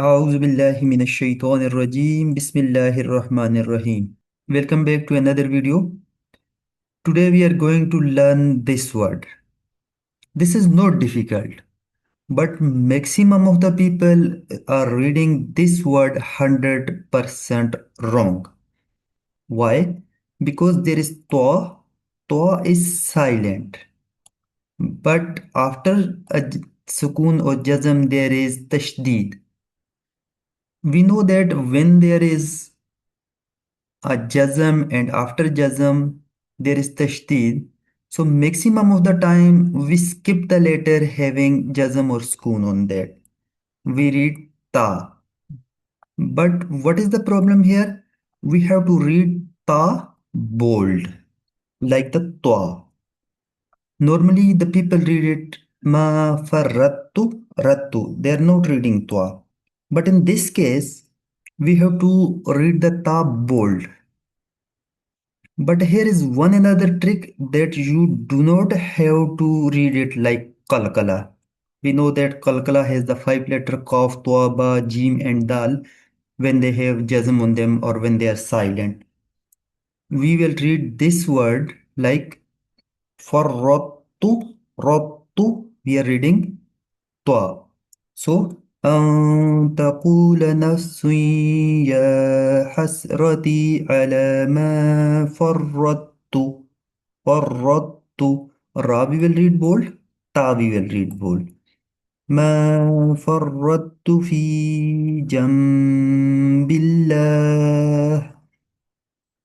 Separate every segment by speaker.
Speaker 1: أعوذ بالله من الشيطان الرجيم بسم الله الرحمن الرحيم. Welcome back to another video. Today we are going to learn this word. This is not difficult, but maximum of the people are reading this word 100% wrong. Why? Because there is toa. Toa is silent. But after a sukoon or jazm there is tashdid. We know that when there is a jazm and after jazm there is tashdid. So maximum of the time we skip the letter having jazm or sukoon on that. We read ta. But what is the problem here? We have to read ta bold like the twa. Normally the people read it ma farrattu rattu. They are not reading twa. But in this case we have to read the ta bold. But here is one another trick that you do not have to read it like kalkala. We know that kalkala has the five letter qaf, twa, ba, jim and dal when they have jazm on them or when they are silent. We will read this word like for rottu, we are reading twa. So, أن تقول نفس يا حسرتي على ما فرطت را we will read bold ta we will read bold ما فرطت في جنب الله.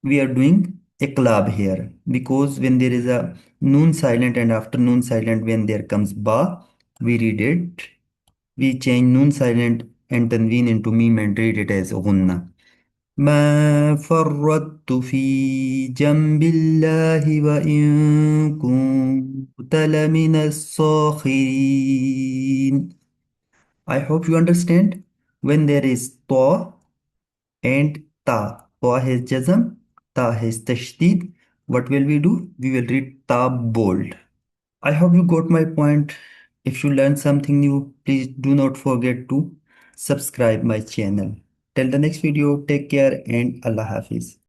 Speaker 1: We are doing iqlab here because when there is a noon silent and after noon silent when there comes ba we read it. We change noon silent and tanween into meme and read it as ghunna. ما فرطت في جنب الله وإن كنت لمن الصاخرين. I hope you understand. When there is ta and ta, ta has jazm, ta has tashdid. What will we do? We will read ta bold. I hope you got my point. If you learned something new, please do not forget to subscribe my channel. Till the next video, take care and Allah Hafiz.